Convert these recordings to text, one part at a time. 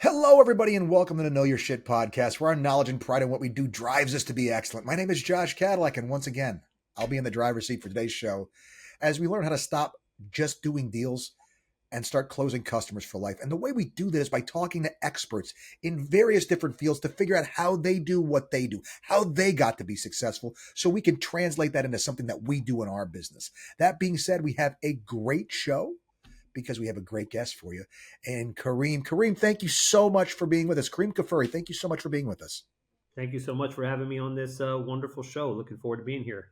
Hello, everybody, and welcome to the Know Your Shit podcast, where our knowledge and pride in what we do drives us to be excellent. My name is Josh Cadillac, and once again, I'll be in the driver's seat for today's show as we learn how to stop just doing deals and start closing customers for life. And the way we do this is by talking to experts in various different fields to figure out how they do what they do, how they got to be successful, so we can translate that into something that we do in our business. That being said, we have a great show because we have a great guest for you. And Kareem, thank you so much for being with us. Kerim Kfuri, thank you so much for being with us. Thank you so much for having me on this wonderful show. Looking forward to being here.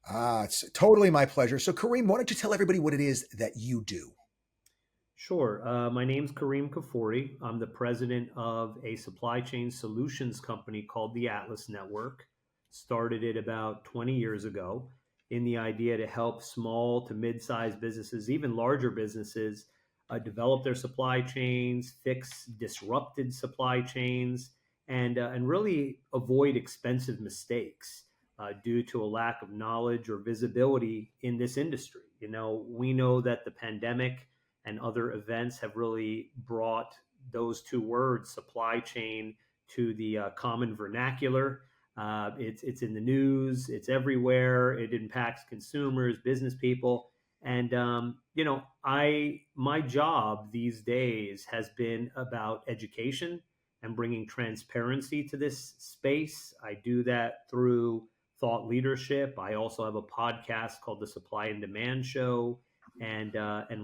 It's totally my pleasure. So Kareem, why don't you tell everybody what it is that you do? Sure. My name's Kerim Kfuri. I'm the president of a supply chain solutions company called the Atlas Network. Started it about 20 years ago in the idea to help small to mid-sized businesses, even larger businesses, develop their supply chains, fix disrupted supply chains, and really avoid expensive mistakes due to a lack of knowledge or visibility in this industry. We know that the pandemic and other events have really brought those two words, supply chain, to the common vernacular. It's in the news, it's everywhere. It impacts consumers, business people, and my job these days has been about education and bringing transparency to this space. I do that through thought leadership. I also have a podcast called the Supply and Demand Show, and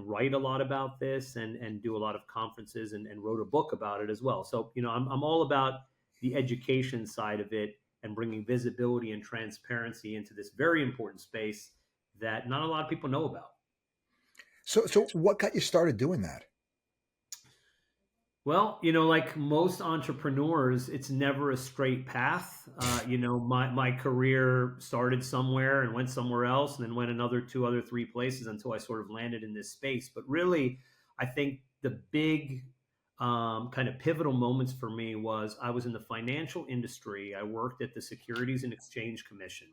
write a lot about this, and do a lot of conferences, and wrote a book about it as well. So I'm all about the education side of it and bringing visibility and transparency into this very important space that not a lot of people know about. So what got you started doing that? Well, like most entrepreneurs, it's never a straight path. My career started somewhere and went somewhere else, and then went another two, other three places until I sort of landed in this space. But really, I think the big kind of pivotal moments for me was I was in the financial industry. I worked at the Securities and Exchange Commission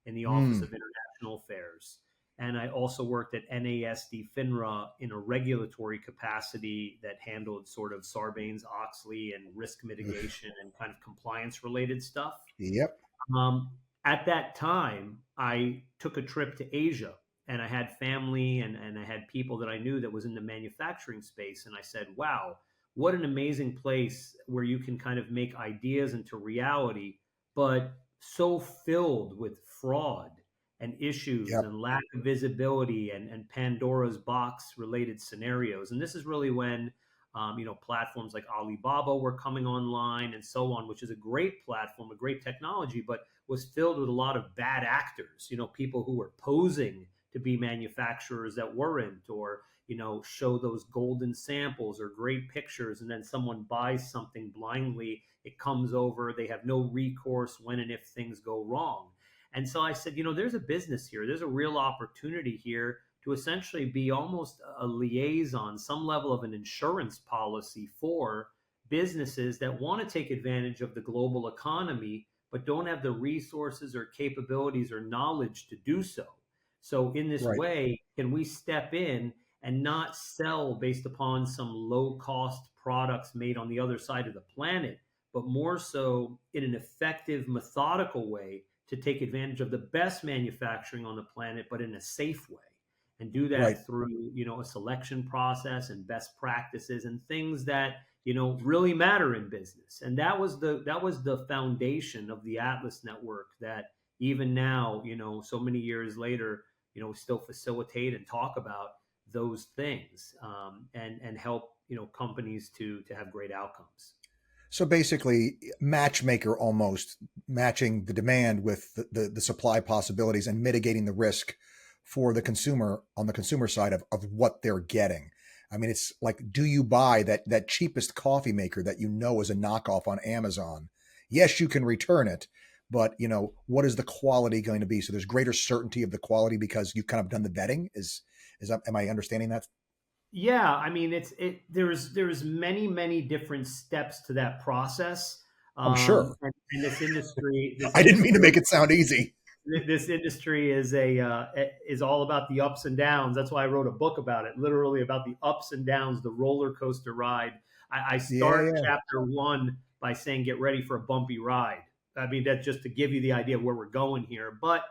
in the Office of International Affairs. And I also worked at NASD FINRA in a regulatory capacity that handled sort of Sarbanes-Oxley and risk mitigation and kind of compliance related stuff. Yep. At that time, I took a trip to Asia, and I had family and I had people that I knew that was in the manufacturing space. And I said, wow, what an amazing place where you can kind of make ideas into reality, but so filled with fraud and issues Yep. and lack of visibility and Pandora's box related scenarios. And this is really when, platforms like Alibaba were coming online and so on, which is a great platform, a great technology, but was filled with a lot of bad actors, people who were posing to be manufacturers that weren't, or, show those golden samples or great pictures. And then someone buys something blindly, it comes over, they have no recourse when and if things go wrong. And so I said, there's a business here. There's a real opportunity here to essentially be almost a liaison, some level of an insurance policy for businesses that want to take advantage of the global economy, but don't have the resources or capabilities or knowledge to do so. So in this Right. way, can we step in and not sell based upon some low cost products made on the other side of the planet, but more so in an effective, methodical way to take advantage of the best manufacturing on the planet, but in a safe way, and do Right. that through, a selection process and best practices and things that, really matter in business. And that was the foundation of the Atlas Network that even now, so many years later, we still facilitate and talk about those things, and help, companies to have great outcomes. So basically, matchmaker, almost matching the demand with the supply possibilities and mitigating the risk for the consumer on the consumer side of what they're getting. I mean, it's like, do you buy that cheapest coffee maker that is a knockoff on Amazon? Yes, you can return it, but what is the quality going to be? So there's greater certainty of the quality because you've kind of done the vetting. Am I understanding that? Yeah, I mean, there's many different steps to that process. I'm sure. And this industry, this I didn't mean to industry make it sound easy. this industry is all about the ups and downs. That's why I wrote a book about it, literally about the ups and downs, the roller coaster ride. I Yeah, start yeah. chapter one by saying, get ready for a bumpy ride. I mean, that's just to give you the idea of where we're going here. But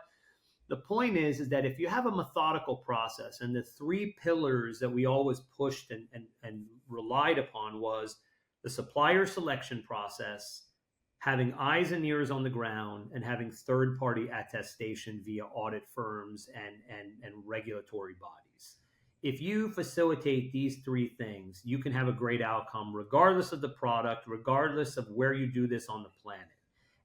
the point is that if you have a methodical process, and the three pillars that we always pushed and relied upon was the supplier selection process, having eyes and ears on the ground, and having third party attestation via audit firms and regulatory bodies. If you facilitate these three things, you can have a great outcome regardless of the product, regardless of where you do this on the planet.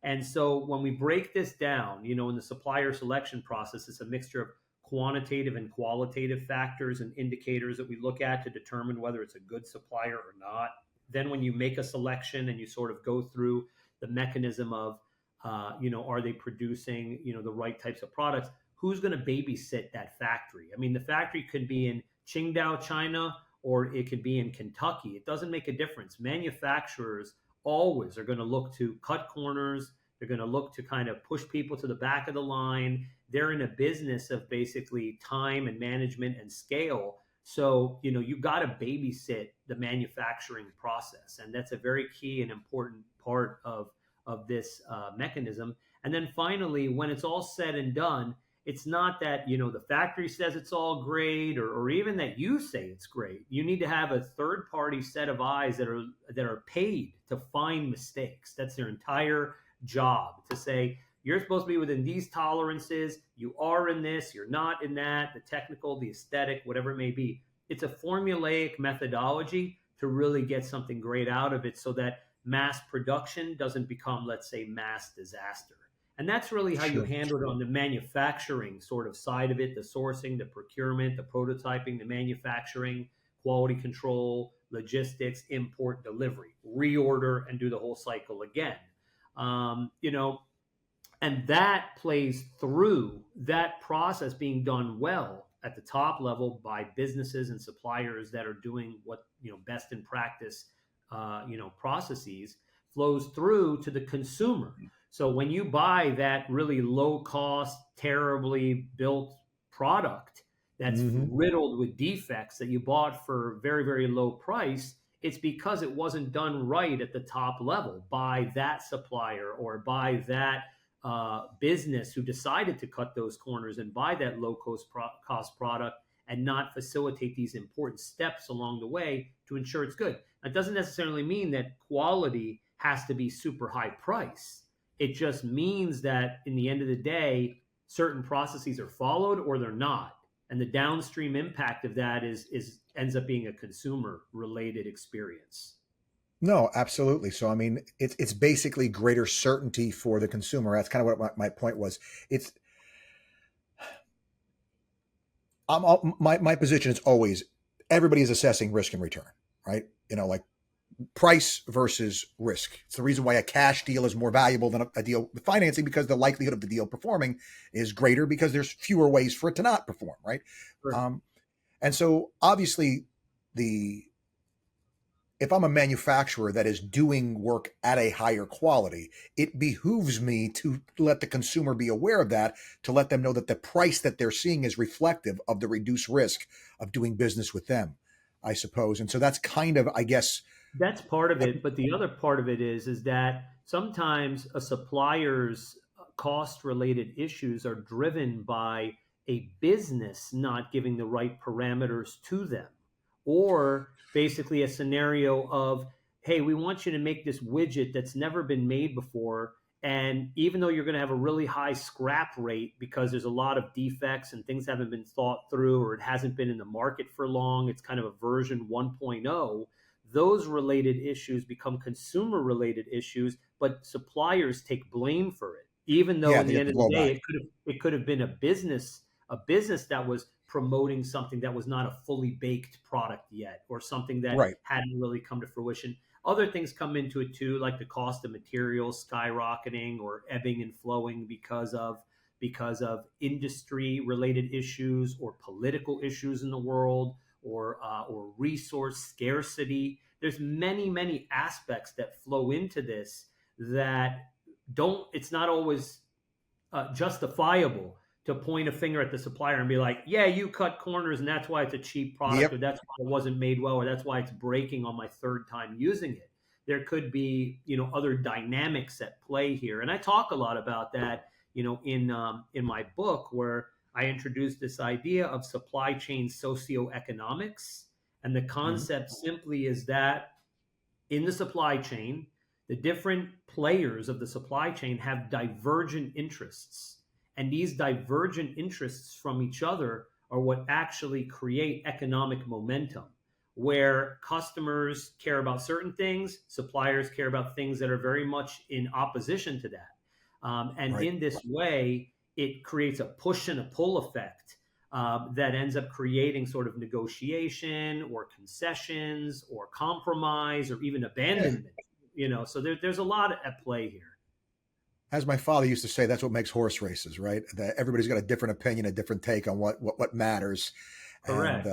And so when we break this down, in the supplier selection process, it's a mixture of quantitative and qualitative factors and indicators that we look at to determine whether it's a good supplier or not. Then when you make a selection and you sort of go through the mechanism of, are they producing, the right types of products? Who's going to babysit that factory? I mean, the factory could be in Qingdao, China, or it could be in Kentucky. It doesn't make a difference. Manufacturers always are going to look to cut corners. They're going to look to kind of push people to the back of the line. They're in a business of basically time and management and scale. So, you got to babysit the manufacturing process. And that's a very key and important part of this mechanism. And then finally, when it's all said and done, it's not that the factory says it's all great, or even that you say it's great. You need to have a third party set of eyes that are paid to find mistakes. That's their entire job, to say you're supposed to be within these tolerances, you are in this, you're not in that, the technical, the aesthetic, whatever it may be. It's a formulaic methodology to really get something great out of it, so that mass production doesn't become, let's say, mass disaster. And that's really how you Sure. handle it on the manufacturing sort of side of it, the sourcing, the procurement, the prototyping, the manufacturing, quality control, logistics, import, delivery, reorder, and do the whole cycle again. Um, you know, and that plays through that process being done well at the top level by businesses and suppliers that are doing what, best in practice, processes, flows through to the consumer. So when you buy that really low cost, terribly built product that's Hmm. riddled with defects that you bought for very, very low price, it's because it wasn't done right at the top level by that supplier or by that business who decided to cut those corners and buy that low cost product and not facilitate these important steps along the way to ensure it's good. That doesn't necessarily mean that quality has to be super high price. It just means that in the end of the day, certain processes are followed or they're not. And the downstream impact of that is ends up being a consumer related experience. No, absolutely. So, I mean, it's basically greater certainty for the consumer. That's kind of what my point was. It's my position is always everybody is assessing risk and return, right? Like price versus risk. It's the reason why a cash deal is more valuable than a deal with financing, because the likelihood of the deal performing is greater because there's fewer ways for it to not perform, right? Sure. Um, and so obviously the if I'm a manufacturer that is doing work at a higher quality, it behooves me to let the consumer be aware of that, to let them know that the price that they're seeing is reflective of the reduced risk of doing business with them, I suppose. And so that's kind of, I guess, That's part of it, but the other part of it is that sometimes a supplier's cost related issues are driven by a business not giving the right parameters to them, or basically a scenario of, hey, we want you to make this widget that's never been made before, and even though you're going to have a really high scrap rate because there's a lot of defects and things haven't been thought through, or it hasn't been in the market for long, it's kind of a version 1.0. Those related issues become consumer related issues, but suppliers take blame for it, even though yeah, in they the get end the of the day blowback. it could have been a business that was promoting something that was not a fully baked product yet, or something that Right. hadn't really come to fruition. Other things come into it too, like the cost of materials skyrocketing or ebbing and flowing because of industry related issues or political issues in the world, or resource scarcity. There's many aspects that flow into this that don't. It's not always justifiable to point a finger at the supplier and be like, yeah, you cut corners and that's why it's a cheap product, Yep. or that's why it wasn't made well, or that's why it's breaking on my third time using it. There could be, other dynamics at play here. And I talk a lot about that, in my book, where I introduced this idea of supply chain socioeconomics. And the Mhm. concept simply is that in the supply chain, the different players of the supply chain have divergent interests. And these divergent interests from each other are what actually create economic momentum, where customers care about certain things, suppliers care about things that are very much in opposition to that. And Right. in this way, it creates a push and a pull effect that ends up creating sort of negotiation or concessions or compromise or even Yeah. abandonment. So there's a lot at play here. As my father used to say, that's what makes horse races, right? That everybody's got a different opinion, a different take on what matters, and Correct.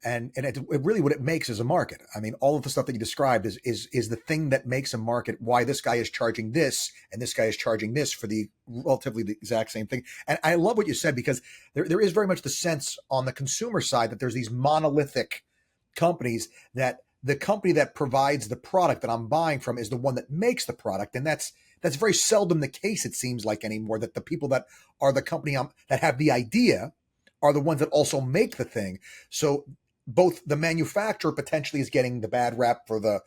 it really what it makes is a market. I mean, all of the stuff that you described is the thing that makes a market. Why this guy is charging this and this guy is charging this for the relatively the exact same thing. And I love what you said, because there is very much the sense on the consumer side that there's these monolithic companies, that the company that provides the product that I'm buying from is the one that makes the product, and that's very seldom the case, it seems like, anymore. That the people that are the company that have the idea are the ones that also make the thing. So both the manufacturer potentially is getting the bad rap for the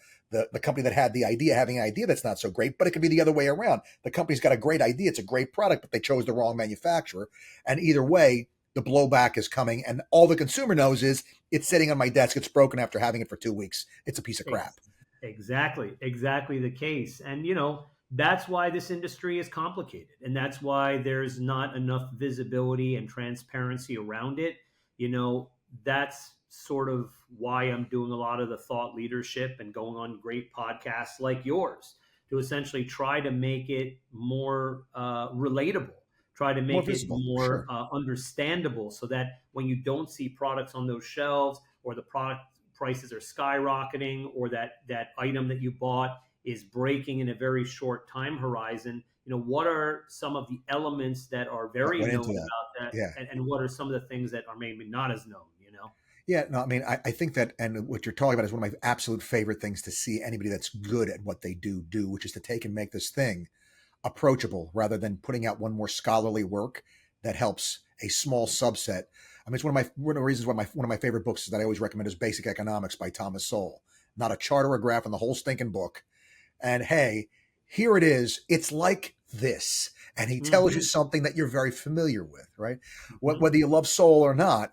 company that had the idea having an idea that's not so great, but it could be the other way around. The company's got a great idea, it's a great product, but they chose the wrong manufacturer. And either way, the blowback is coming, and all the consumer knows is it's sitting on my desk, it's broken after having it for 2 weeks, it's a piece of crap. Exactly the case. And, that's why this industry is complicated. And that's why there's not enough visibility and transparency around it. That's sort of why I'm doing a lot of the thought leadership and going on great podcasts like yours to essentially try to make it more relatable, try to More make it visible, more sure. understandable, so that when you don't see products on those shelves, or the product prices are skyrocketing, or that item that you bought is breaking in a very short time horizon, what are some of the elements that are What very went known into that? about that, Yeah. and what are some of the things that are maybe not as known. Yeah, no, I mean, I think that, and what you're talking about is one of my absolute favorite things to see anybody that's good at what they do, which is to take and make this thing approachable rather than putting out one more scholarly work that helps a small subset. I mean, it's one of the reasons why one of my favorite books that I always recommend is Basic Economics by Thomas Sowell. Not a chart or a graph in the whole stinking book. And hey, here it is. It's like this. And he tells you Mm-hmm. something that you're very familiar with, right? Mm-hmm. Whether you love Sowell or not,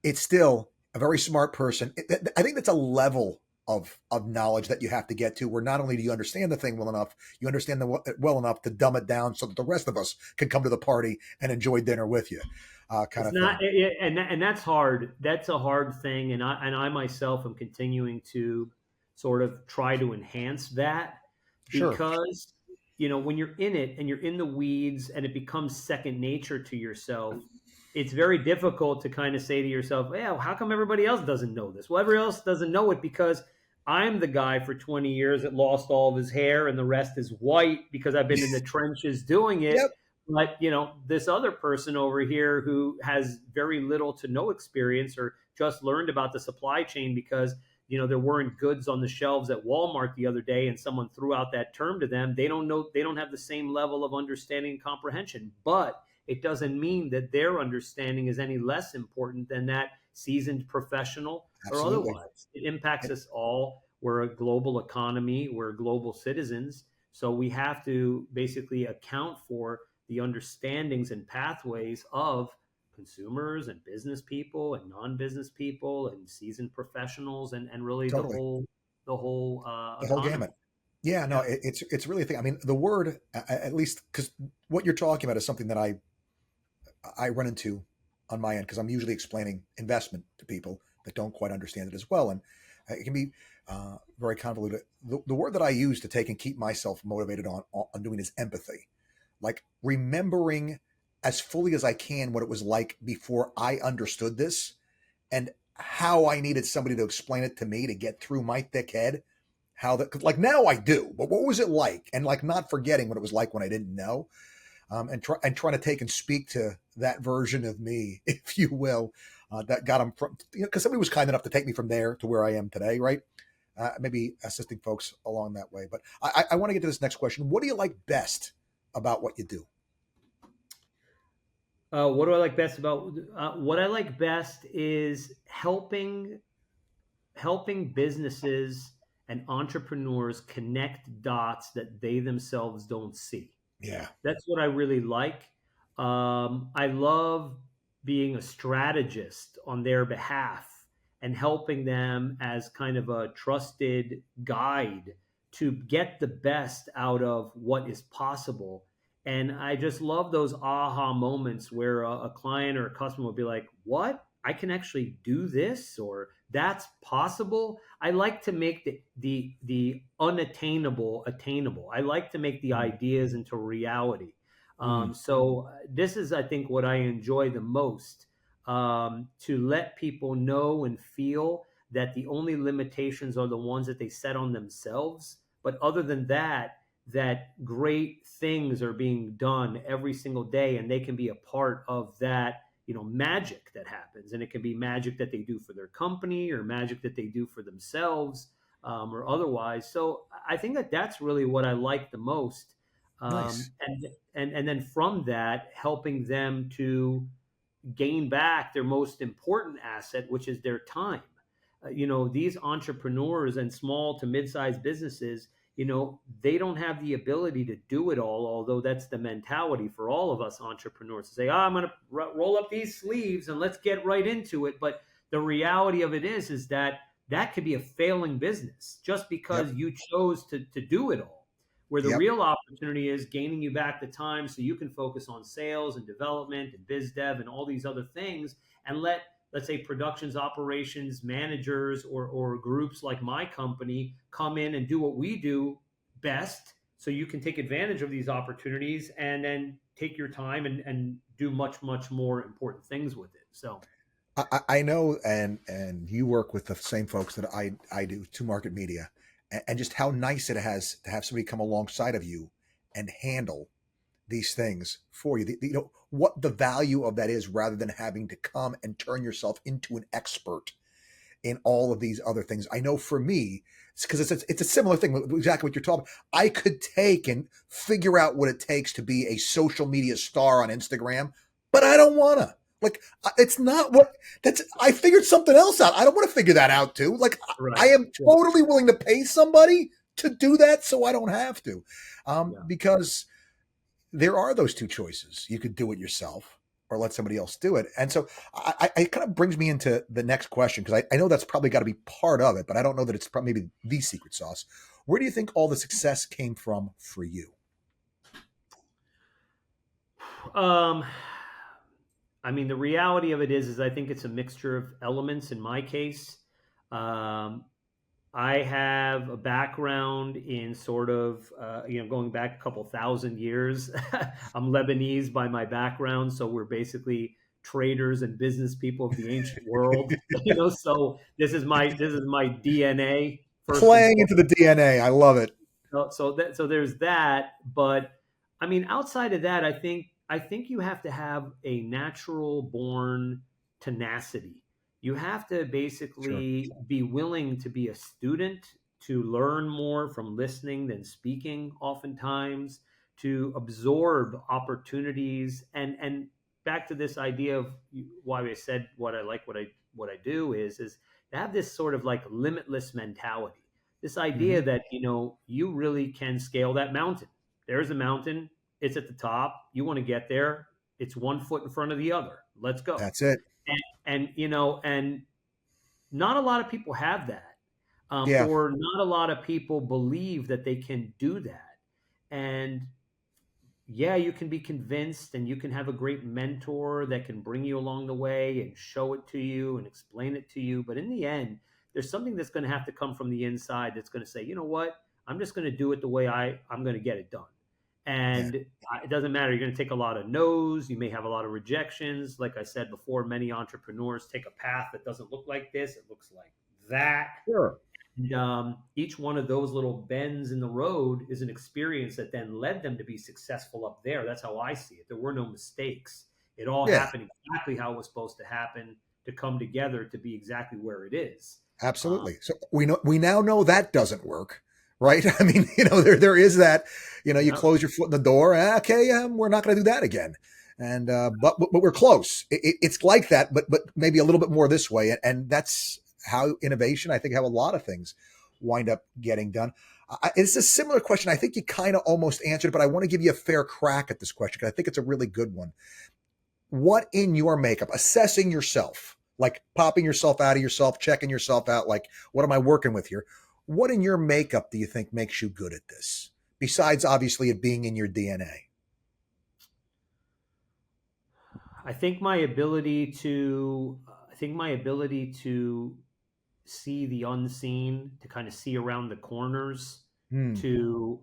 it's still a very smart person. I think that's a level of knowledge that you have to get to, where not only do you understand the thing well enough, you understand it well enough to dumb it down so that the rest of us can come to the party and enjoy dinner with you, kind It's of not, thing. and that's hard. That's a hard thing, and I myself am continuing to sort of try to enhance that, Sure. because when you're in it and you're in the weeds and it becomes second nature to yourself, it's very difficult to kind of say to yourself, "Yeah, how come everybody else doesn't know this?" Well, everybody else doesn't know it because I'm the guy for 20 years that lost all of his hair and the rest is white because I've been in the trenches doing it. Yep. But this other person over here who has very little to no experience, or just learned about the supply chain because there weren't goods on the shelves at Walmart the other day and someone threw out that term to them. They don't know, they don't have the same level of understanding and comprehension. But it doesn't mean that their understanding is any less important than that seasoned professional or Absolutely. otherwise. It impacts us all. We're a global economy, we're global citizens. So we have to basically account for the understandings and pathways of consumers and business people and non-business people and seasoned professionals, and really the Totally. whole The whole economy. gamut. Yeah, no, Yeah. it's really a thing. I mean, the word, at least, because what you're talking about is something that I run into on my end, because I'm usually explaining investment to people that don't quite understand it as well, and it can be very convoluted. The word that I use to take and keep myself motivated on doing is empathy, like remembering as fully as I can what it was like before I understood this, and how I needed somebody to explain it to me to get through my thick head. How that, like, now I do, but what was it like? And like, not forgetting what it was like when I didn't know. and trying to take and speak to that version of me, if you will, that got him from, because somebody was kind enough to take me from there to where I am today, right? Maybe assisting folks along that way. But I want to get to this next question. What do you like best about what you do? What do I like best about what I like best is helping businesses and entrepreneurs connect dots that they themselves don't see. Yeah. That's what I really like. I love being a strategist on their behalf and helping them as kind of a trusted guide to get the best out of what is possible. And I just love those aha moments where a client or a customer will be like, "What? I can actually do this," or "That's possible." I like to make the unattainable attainable. I like to make the Mm. ideas into reality. Mm. So this is, I think, what I enjoy the most, to let people know and feel that the only limitations are the ones that they set on themselves. But other than that, that great things are being done every single day, and they can be a part of that, magic that happens. And it can be magic that they do for their company or magic that they do for themselves, or otherwise. So I think that that's really what I like the most. Nice. And then from that, helping them to gain back their most important asset, which is their time. These entrepreneurs and small to mid-sized businesses, they don't have the ability to do it all, although that's the mentality for all of us entrepreneurs to say, I'm going to roll up these sleeves and let's get right into it. But the reality of it is that that could be a failing business just because Yep. you chose to do it all. Where the Yep. real opportunity is gaining you back the time so you can focus on sales and development and biz dev and all these other things, and let's say productions operations managers or groups like my company come in and do what we do best, so you can take advantage of these opportunities and then take your time and do much more important things with it. So I know, and you work with the same folks that I do to market media, and just how nice it has to have somebody come alongside of you and handle these things for you. What the value of that is, rather than having to come and turn yourself into an expert in all of these other things. I know for me, because it's a similar thing, exactly what you're talking about. I could take and figure out what it takes to be a social media star on Instagram, but I don't want to. Like, it's not what that's. I figured something else out. I don't want to figure that out too. Like, I right. am Yeah. totally willing to pay somebody to do that, so I don't have to, Yeah. because there are those two choices. You could do it yourself or let somebody else do it. And so it kind of brings me into the next question, because I know that's probably got to be part of it, but I don't know that it's probably maybe the secret sauce. Where do you think all the success came from for you? um I mean, the reality of it is I think it's a mixture of elements. In my case, um, I have a background in sort of, going back a couple thousand years. I'm Lebanese by my background, so we're basically traders and business people of the ancient world. So this is my DNA first and Playing into the foremost. DNA. I love it. So there's that. But I mean, outside of that, I think you have to have a natural born tenacity. You have to Sure. basically be willing to be a student, to learn more from listening than speaking oftentimes, to absorb opportunities. And back to this idea of why I said what I like, what I do is to have this sort of like limitless mentality, this idea Hmm. that you really can scale that mountain. There's a mountain, it's at the top, you want to get there, it's one foot in front of the other, let's go. That's it. And not a lot of people have that, Yeah. or not a lot of people believe that they can do that. And yeah, you can be convinced and you can have a great mentor that can bring you along the way and show it to you and explain it to you. But in the end, there's something that's going to have to come from the inside that's going to say, you know what, I'm just going to do it the way I'm going to get it done. Yeah. And it doesn't matter. You're going to take a lot of no's. You may have a lot of rejections. Like I said before, many entrepreneurs take a path that doesn't look like this. It looks like that. Sure. And each one of those little bends in the road is an experience that then led them to be successful up there. That's how I see it. There were no mistakes. It all Yeah, happened exactly how it was supposed to happen to come together to be exactly where it is. Um, absolutely. So we now know that doesn't work, right? I mean, there is that, you yep. close your foot in the door. Okay, we're not going to do that again. And but we're close. It's like that, but maybe a little bit more this way. And that's how innovation, I think, how a lot of things wind up getting done. It's a similar question. I think you kind of almost answered it, but I want to give you a fair crack at this question because I think it's a really good one. What in your makeup, assessing yourself, like popping yourself out of yourself, checking yourself out, like, what am I working with here? What in your makeup do you think makes you good at this? Besides, obviously, it being in your DNA. I think my ability to, see the unseen, to kind of see around the corners, Hmm. to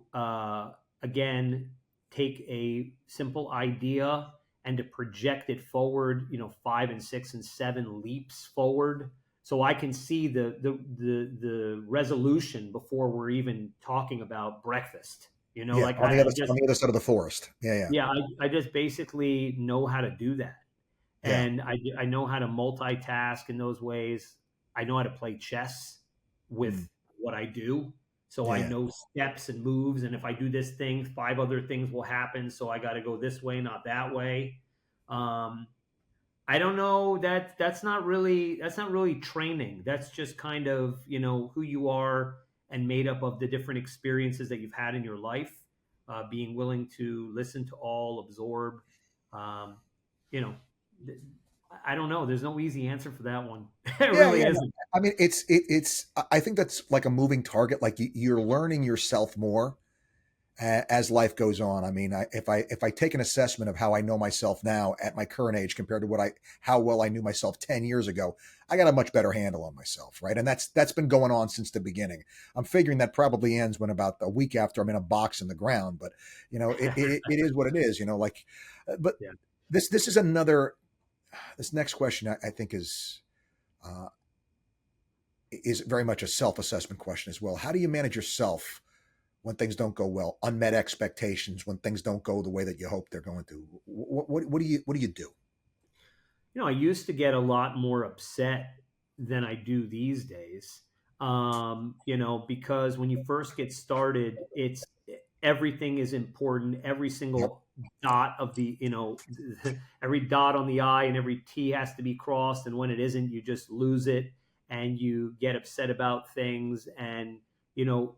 again take a simple idea and to project it forward, 5 and 6 and 7 leaps forward, so I can see the resolution before we're even talking about breakfast. Yeah, Like on I, the I other on just the other side of the forest. Yeah, yeah, yeah, I just basically know how to do that, yeah. and I know how to multitask in those ways. I know how to play chess Hmm. with what I do. So Yeah, I yeah. know steps and moves, and if I do this thing, 5 other things will happen. So I got to go this way, not that way. Um, I don't know. That's not really training. That's just kind of who you are and made up of the different experiences that you've had in your life. Being willing to listen to all, absorb. Um, you know, I don't know. There's no easy answer for that one. It Yeah, really yeah. No. isn't. I mean, it's. I think that's like a moving target. Like you're learning yourself more as life goes on. I mean, if I take an assessment of how I know myself now at my current age compared to how well I knew myself 10 years ago, I got a much better handle on myself, right? And that's been going on since the beginning. I'm figuring that probably ends when about a week after I'm in a box in the ground, but it is what it is, like. But Yeah. this is another. This next question I think uh, is very much a self-assessment question as well. How do you manage yourself when things don't go well, unmet expectations, when things don't go the way that you hope they're going to? What do you do? I used to get a lot more upset than I do these days. Because when you first get started, it's everything is important. Every Yep. single dot of the, every dot on the I and every T has to be crossed. And when it isn't, you just lose it and you get upset about things. And,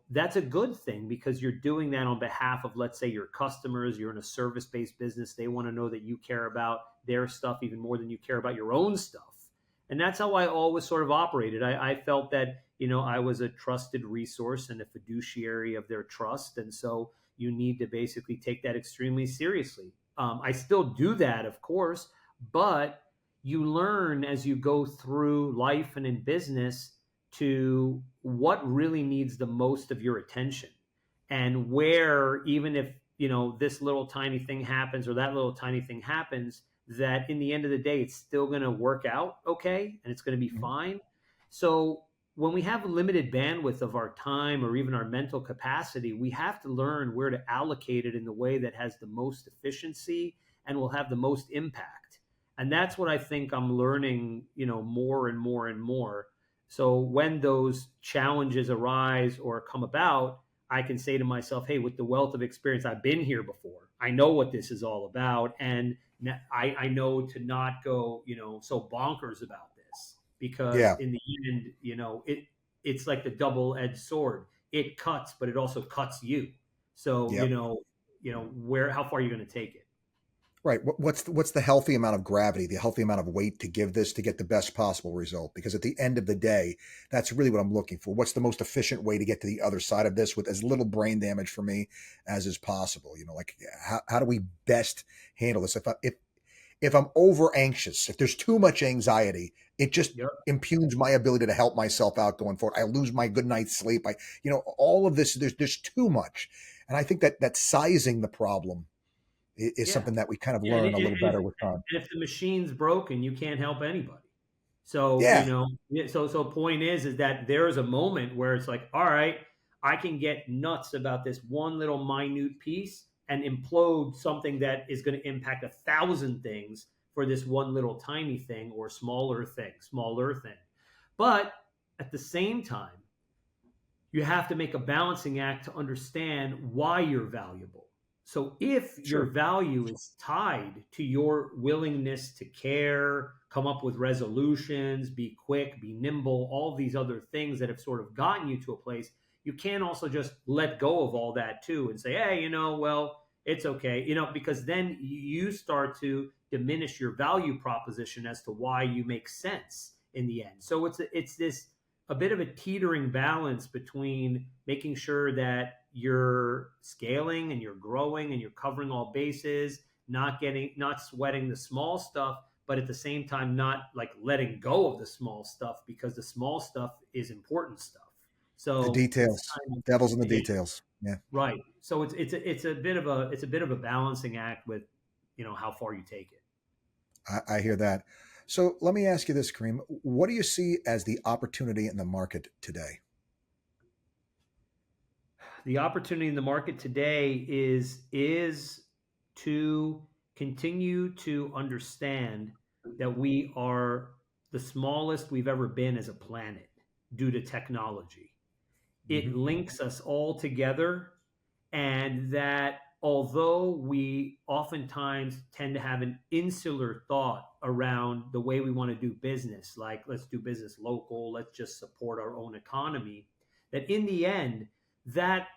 that's a good thing because you're doing that on behalf of, let's say, your customers. You're in a service based business. They want to know that you care about their stuff even more than you care about your own stuff. And that's how I always sort of operated. I felt that, I was a trusted resource and a fiduciary of their trust. And so you need to basically take that extremely seriously. I still do that, of course, but you learn as you go through life and in business to what really needs the most of your attention and where, even if, this little tiny thing happens or that little tiny thing happens, that in the end of the day, it's still going to work out okay and it's going to be Mhm. fine. So when we have a limited bandwidth of our time or even our mental capacity, we have to learn where to allocate it in the way that has the most efficiency and will have the most impact. And that's what I think I'm learning, more and more and more. So when those challenges arise or come about, I can say to myself, hey, with the wealth of experience, I've been here before. I know what this is all about. And I know to not go, so bonkers about this because Yeah. in the end, it's like the double-edged sword. It cuts, but it also cuts you. So, Yep. how far are you going to take it? Right. What's the healthy amount of gravity, the healthy amount of weight to give this to get the best possible result? Because at the end of the day, that's really what I'm looking for. What's the most efficient way to get to the other side of this with as little brain damage for me as is possible? Like how do we best handle this? If I'm over anxious, if there's too much anxiety, it just Yep. impugns my ability to help myself out going forward. I lose my good night's sleep. All of this, there's too much. And I think that sizing the problem is Yeah. something that we kind of Yeah. And, learn a and, little and, if, better with time. and if the machine's broken, you can't help anybody. So, Yeah. so point is that there is a moment where it's like, all right, I can get nuts about this one little minute piece and implode something that is going to impact 1,000 things for this one little tiny thing or smaller thing. But at the same time, you have to make a balancing act to understand why you're valuable. So if your Sure. value is tied to your willingness to care, come up with resolutions, be quick, be nimble, all these other things that have sort of gotten you to a place, you can't also just let go of all that too and say, hey, well, it's okay, because then you start to diminish your value proposition as to why you make sense in the end. So it's this a bit of a teetering balance between making sure that you're scaling and you're growing and you're covering all bases, not sweating the small stuff, but at the same time not like letting go of the small stuff because the small stuff is important stuff. The So it's details. kind of Devil's in the yeah, details. Yeah. right. So it's a bit of a balancing act with how far you take it. I hear that. So let me ask you this, Kareem. What do you see as the opportunity in the market today? The opportunity in the market today is to continue to understand that we are the smallest we've ever been as a planet due to technology. It Hmm. links us all together, and that although we oftentimes tend to have an insular thought around the way we want to do business, like let's do business local, let's just support our own economy, that in the end, that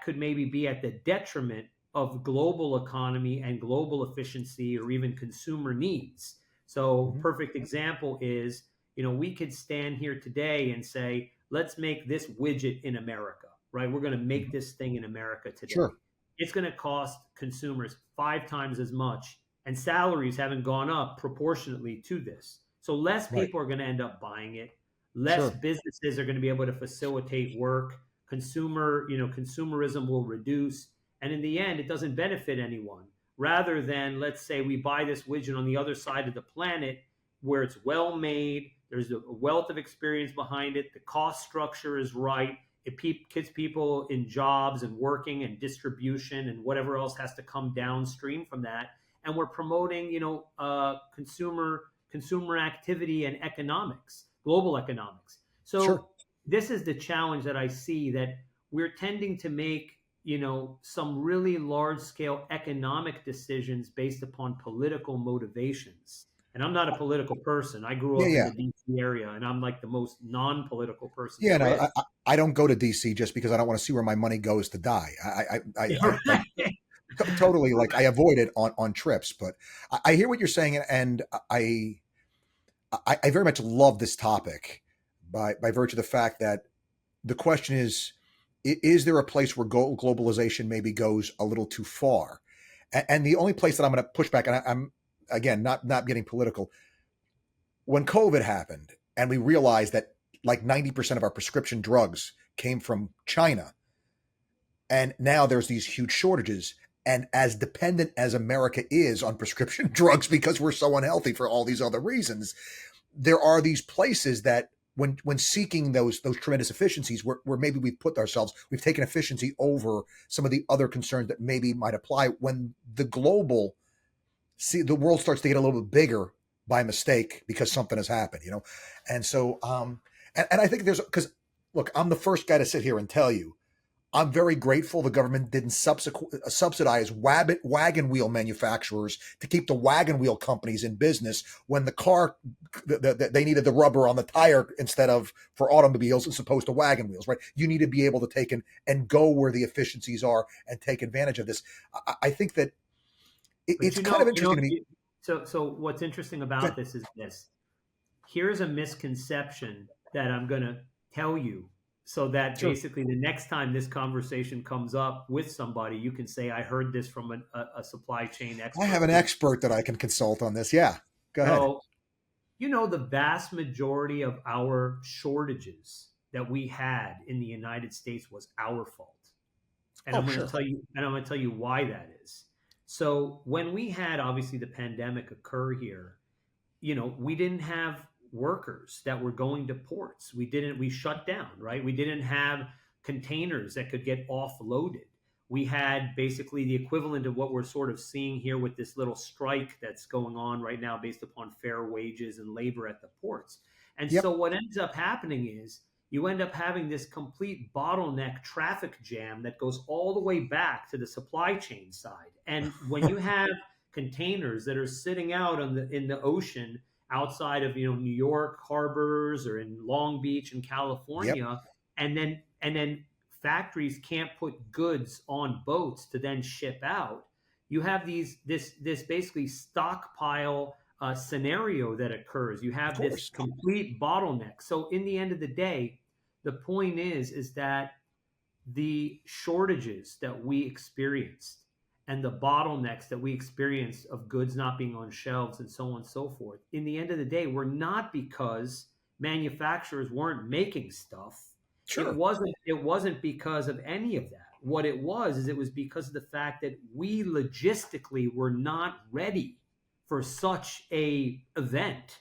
could maybe be at the detriment of global economy and global efficiency or even consumer needs. So Hmm. perfect example is, we could stand here today and say, let's make this widget in America, right? We're going to make Hmm. this thing in America Sure. today. It's going to cost consumers 5 times as much, and salaries haven't gone up proportionately to this. So less Right. people are going to end up buying it. Less Sure. businesses are going to be able to facilitate work. Consumerism will reduce, and in the end, it doesn't benefit anyone. Rather than, let's say, we buy this widget on the other side of the planet where it's well made, there's a wealth of experience behind it, the cost structure is right, it keeps people in jobs and working and distribution and whatever else has to come downstream from that, and we're promoting consumer activity and economics, global economics. Sure. So this is the challenge that I see, that we're tending to make some really large scale economic decisions based upon political motivations. And I'm not a political person. I grew Yeah. up in Yeah. the DC area, and I'm like the most non-political person Yeah. there No, is. I don't go to DC just because I don't want to see where my money goes to die. Totally, like, I avoid it on trips, but I hear what you're saying, and I very much love this topic by virtue of the fact that the question is there a place where globalization maybe goes a little too far? And the only place that I'm going to push back, and I'm again not getting political, when COVID happened and we realized that like 90% of our prescription drugs came from China, and now there's these huge shortages. And as dependent as America is on prescription drugs because we're so unhealthy for all these other reasons, there are these places that when seeking those tremendous efficiencies where maybe we've taken efficiency over some of the other concerns that maybe might apply when the world starts to get a little bit bigger by mistake because something has happened. And so and I think there's because look, I'm the first guy to sit here and tell you I'm very grateful the government didn't subsidize wagon wheel manufacturers to keep the wagon wheel companies in business when they needed the rubber on the tire instead of for automobiles as opposed to wagon wheels, right? You need to be able to take and go where the efficiencies are and take advantage of this. I think that But it's kind of interesting to me. so what's interesting about this is this. Here's a misconception that I'm going to tell you, so that Sure. basically the next time this conversation comes up with somebody, you can say, I heard this from a supply chain I have expert an who. expert that I can consult on this. Yeah, go ahead. So, the vast majority of our shortages that we had in the United States was our fault. And Oh, I'm going to sure. tell you, why that is. So when we had obviously the pandemic occur here, we didn't have workers that were going to ports. We shut down, right? We didn't have containers that could get offloaded. We had basically the equivalent of what we're sort of seeing here with this little strike that's going on right now based upon fair wages and labor at the ports. And Yep. so what ends up happening is you end up having this complete bottleneck traffic jam that goes all the way back to the supply chain side. And when you have containers that are sitting out in the ocean outside of New York harbors or in Long Beach in Yep. California, and then factories can't put goods on boats to then ship out. You have this basically stockpile scenario that occurs. You Of have this course. complete bottleneck. So in the end of the day, the point is that the shortages that we experienced and the bottlenecks that we experienced of goods not being on shelves and so on and so forth, in the end of the day, were not because manufacturers weren't making stuff. It Sure. wasn't it wasn't because of any of that. What it was is it was because of the fact that we logistically were not ready for such a event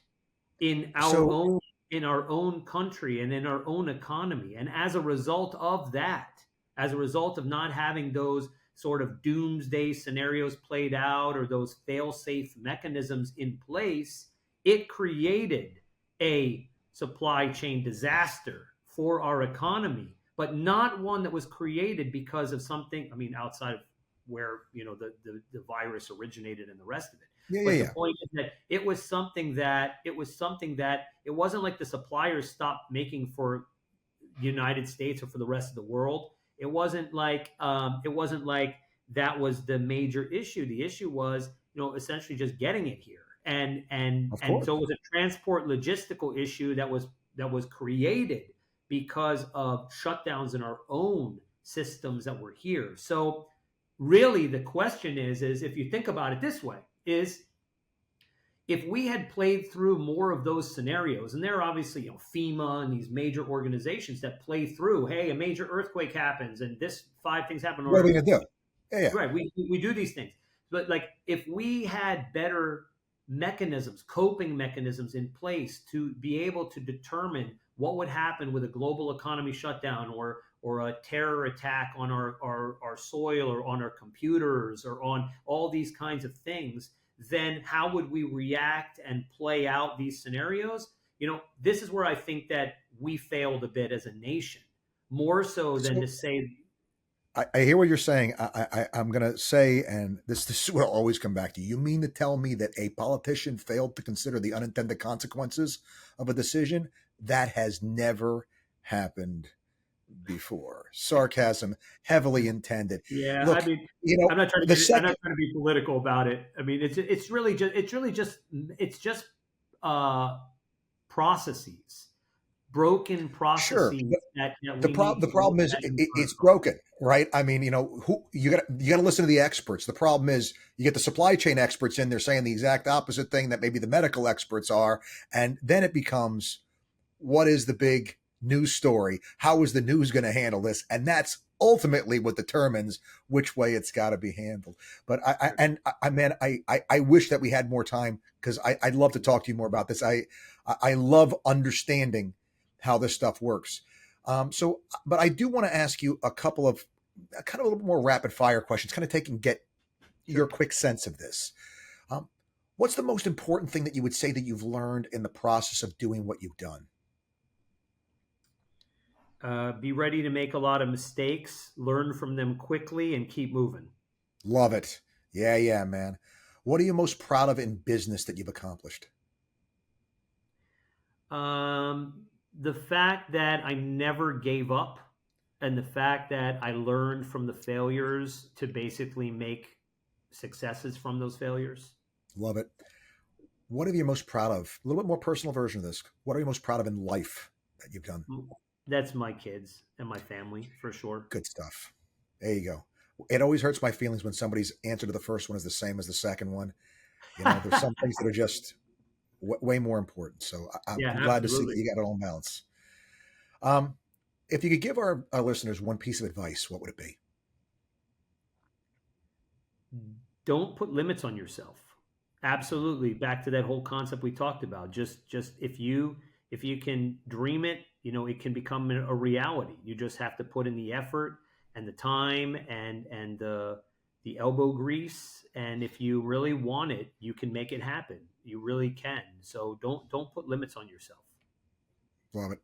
in our So, own in our own country and in our own economy. And as a result of that, as a result of not having those sort of doomsday scenarios played out or those fail-safe mechanisms in place, it created a supply chain disaster for our economy, but not one that was created because of something, I mean, outside of where the virus originated and the rest of it. yeah, yeah, But the yeah. point is that it wasn't like the suppliers stopped making for the United States or for the rest of the world. It wasn't like that was the major issue. The issue was essentially just getting it here, Of and course. so it was a transport logistical issue that was created because of shutdowns in our own systems that were here. So really the question is if you think about it this way, is if we had played through more of those scenarios, and there are obviously FEMA and these major organizations that play through, hey, a major earthquake happens and this five things happen, What are we or gonna do? Yeah, yeah. right, we do these things. But like if we had better mechanisms, coping mechanisms in place to be able to determine what would happen with a global economy shutdown or a terror attack on our soil or on our computers or on all these kinds of things, then how would we react and play out these scenarios? This is where I think that we failed a bit as a nation, more so than So to say, I hear what you're saying. I'm gonna say, and this will always come back to you. You mean to tell me that a politician failed to consider the unintended consequences of a decision? That has never happened before. Sarcasm, heavily intended. yeah, I Look, mean, you know, I'm not trying to the be I'm second, not trying to be political about it. I mean, it's just uh, processes, broken sure. processes that The we need problem, the to look problem is at and it's work on. broken, right? I mean, who you got to listen to the experts. The problem is you get the supply chain experts in there saying the exact opposite thing that maybe the medical experts are, and then it becomes what is the big news story? How is the news going to handle this? And that's ultimately what determines which way it's got to be handled. But man, I wish that we had more time because I'd love to talk to you more about this. I love understanding how this stuff works. But I do want to ask you a couple of kind of a little more rapid fire questions, kind of take and get your Sure. quick sense of this. Um, what's the most important thing that you would say that you've learned in the process of doing what you've done? Be ready to make a lot of mistakes, learn from them quickly, and keep moving. Love it. Yeah, yeah, man. What are you most proud of in business that you've accomplished? The fact that I never gave up, and the fact that I learned from the failures to basically make successes from those failures. Love it. What are you most proud of? A little bit more personal version of this. What are you most proud of in life that you've done? That's my kids and my family for sure. Good stuff. There you go. It always hurts my feelings when somebody's answer to the first one is the same as the second one. There's some things that are just way more important. So Yeah, I'm glad to see that absolutely. you got it all in balance. Um, if you could give our listeners one piece of advice, what would it be? Don't put limits on yourself. Absolutely. Back to that whole concept we talked about. Just if you can dream it, it can become a reality. You just have to put in the effort and the time and the elbow grease. And if you really want it, you can make it happen. You really can. So don't put limits on yourself. Love it.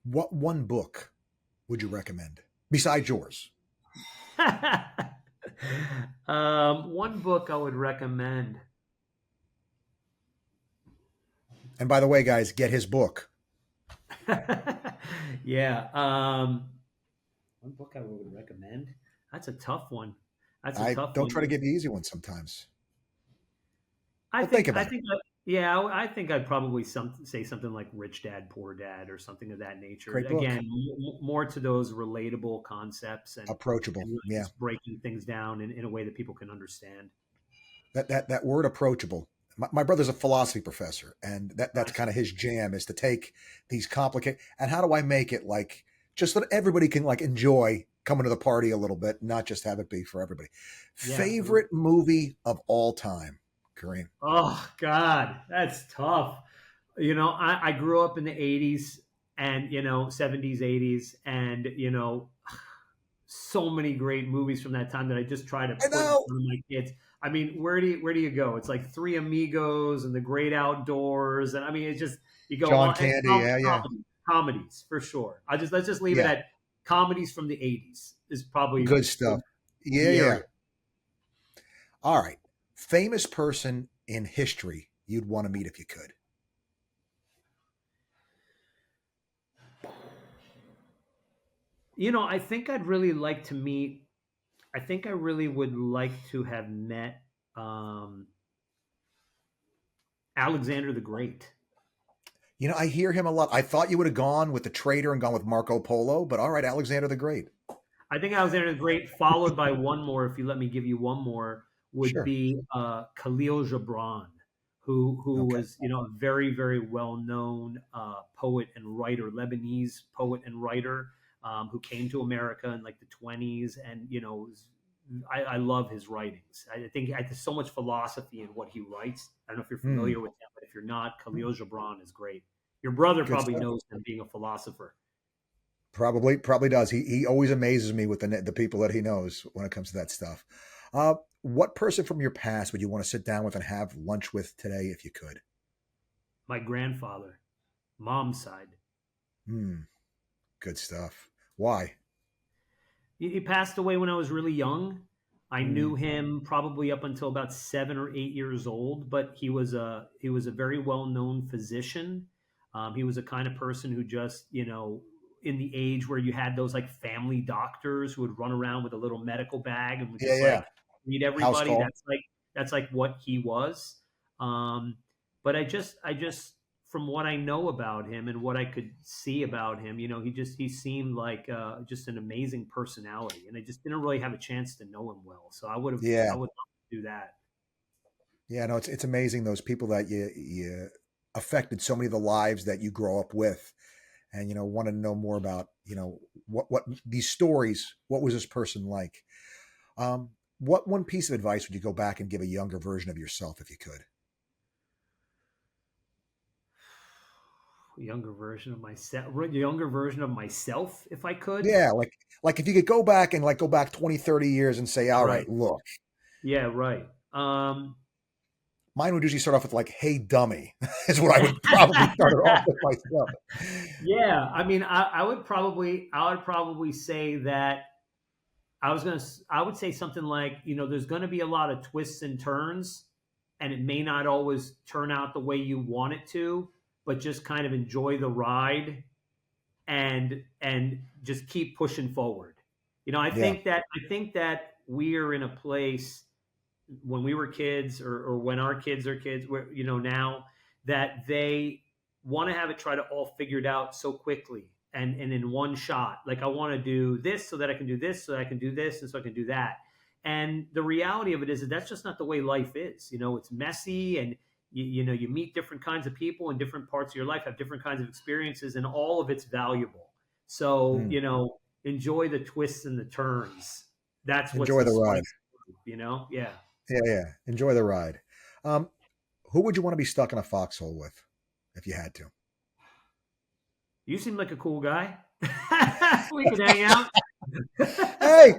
What one book would you recommend besides yours? One book I would recommend. And by the way, guys, get his book. Yeah. One book I would recommend. That's a tough one. That's a I tough don't one. try to give you easy ones sometimes, I but think think I about it. think yeah, I think I'd probably say something like Rich Dad Poor Dad or something of that nature. Great book. Again, more to those relatable concepts Approachable. and really Yeah. just breaking things down in a way that people can understand. That word approachable. My brother's a philosophy professor, and that's I kind see. of his jam is to take these complicated and how do I make it like just so that everybody can like enjoy coming to the party a little bit, not just have it be for everybody. Yeah, absolutely. Favorite movie of all time, Kareem? Oh God, that's tough. I grew up in the '80s and 70s, '80s, and so many great movies from that time that I just try to I put in know. front of my kids. I mean, where do you go? It's like Three Amigos and The Great Outdoors, and I mean, it's just you go John on and Candy. Yeah, yeah, comedies for sure. Let's just leave it yeah. at comedies from the '80s is probably Good stuff. Yeah, the yeah. area. All right. Famous person in history you'd want to meet if you could. I think I'd really like to meet. I think I really would like to have met um, Alexander the Great. I hear him a lot. I thought you would have gone with the Trader and gone with Marco Polo, but all right, Alexander the Great. I think Alexander the Great, followed by one more, if you let me give you one more, would Sure. be Khalil Gibran, who Okay. was a very very well known poet and writer, Lebanese poet and writer, who came to America in like the 20s, and I love his writings. I think there's so much philosophy in what he writes. I don't know if you're Hmm. familiar with him, but if you're not, Khalil Gibran is great. Your brother Good probably stuff. knows him, being a philosopher. Probably does. He always amazes me with the people that he knows when it comes to that stuff. What person from your past would you want to sit down with and have lunch with today if you could? My grandfather, mom's side. Hmm. Good stuff. Why? He passed away when I was really young. I Hmm. knew him probably up until about 7 or 8 years old, but he was a very well known physician. He was a kind of person who just in the age where you had those like family doctors who would run around with a little medical bag and would Yeah, just yeah. like read House everybody. call. That's like what he was. Um, but I just from what I know about him and what I could see about him, he seemed like just an amazing personality, and I just didn't really have a chance to know him well. So I Yeah, would love to do that. yeah. No, it's amazing those people that you affected so many of the lives that you grow up with, and want to know more about what these stories. What was this person like? What one piece of advice would you go back and give a younger version of yourself if you could? Younger version of myself, if I could. Yeah, like if you could go back and like go back 20, 30 years and say, all right, Right. look, Yeah. Right. mine would usually start off with like, hey, dummy, is what I would probably start it off with myself. Yeah. I mean, I would probably say that I would say something like, there's going to be a lot of twists and turns, and it may not always turn out the way you want it to, but just kind of enjoy the ride and just keep pushing forward. I Yeah, think that we're in a place when we were kids, or when our kids are kids, where now that they want to have it try to all figured out so quickly and in one shot. Like, I want to do this so that I can do this, so that I can do this, and so I can do that. And the reality of it is that that's just not the way life is. It's messy, and you meet different kinds of people in different parts of your life, have different kinds of experiences, and all of it's valuable. So mm. enjoy the twists and the turns. That's what's Enjoy the the spice. ride. Yeah. Yeah, yeah. Enjoy the ride. Um, Who would you want to be stuck in a foxhole with if you had to? You seem like a cool guy. We can hang out. Hey,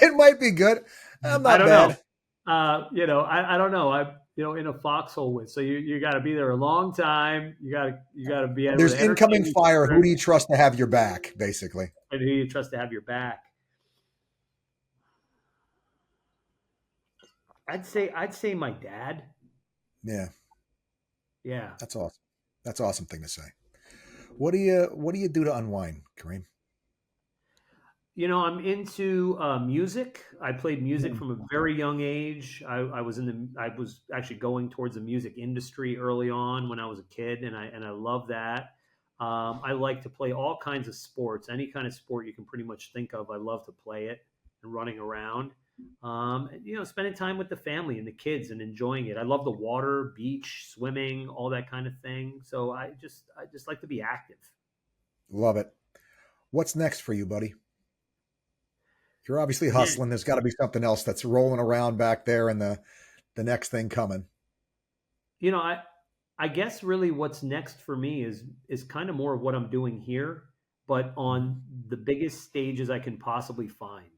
it might be good. I'm I not don't know. bad. I don't know. In a foxhole with. So you got to be there a long time. You got to be able There's to entertain incoming each fire. Who other do you trust to have your back, basically? and who you trust to have your back. I'd say my dad. Yeah, Yeah. that's awesome. That's an awesome thing to say. What do you do to unwind, Kareem? I'm into music. I played music Mm. from a very young age. I was actually going towards the music industry early on when I was a kid, and I love that. I like to play all kinds of sports, any kind of sport you can pretty much think of. I love to play it and running around. Spending time with the family and the kids and enjoying it. I love the water, beach, swimming, all that kind of thing. So I just like to be active. Love it. What's next for you, buddy? You're obviously Yeah. hustling. There's got to be something else that's rolling around back there, and the next thing coming. You know, I guess really what's next for me is kind of more of what I'm doing here, but on the biggest stages I can possibly find.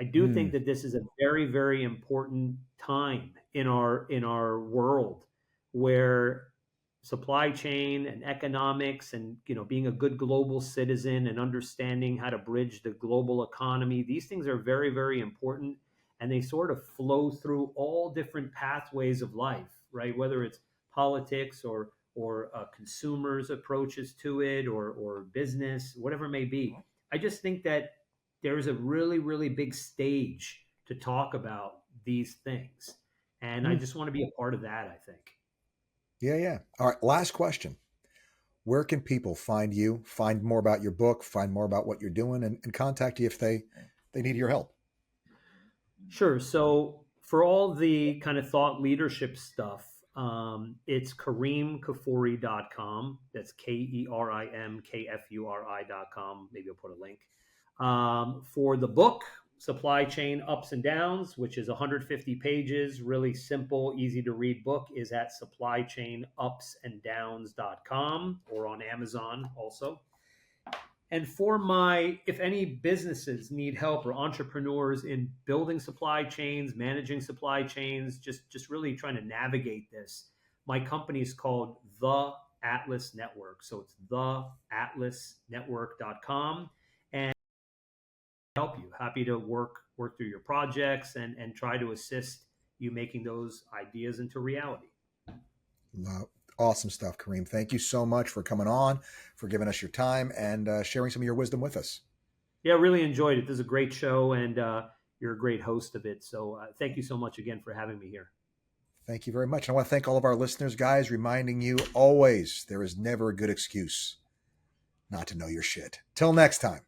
I do think Mm. that this is a very, very important time in our world where supply chain and economics and being a good global citizen and understanding how to bridge the global economy, these things are very, very important, and they sort of flow through all different pathways of life, right? Whether it's politics or consumers approaches to it or business, whatever it may be. I just think that there's a really, really big stage to talk about these things, and I Mm. just want to be a part of that, I think. Yeah, yeah. All right. Last question. Where can people find you, find more about your book, find more about what you're doing, and contact you if they need your help? Sure. So for all the kind of thought leadership stuff, it's KareemKfuri.com. That's KerimKfuri.com. Maybe I'll put a link. For the book, Supply Chain Ups and Downs, which is 150 pages, really simple, easy to read book, is at supplychainupsanddowns.com or on Amazon also. And if any businesses need help or entrepreneurs in building supply chains, managing supply chains, just really trying to navigate this, my company is called The Atlas Network. So it's theatlasnetwork.com, and help you. Happy to work through your projects and try to assist you making those ideas into reality. Awesome stuff, Kareem. Thank you so much for coming on, for giving us your time, and sharing some of your wisdom with us. Yeah, really enjoyed it. This is a great show, and you're a great host of it. So thank you so much again for having me here. Thank you very much. And I want to thank all of our listeners, guys, reminding you always there is never a good excuse not to know your shit. Till next time.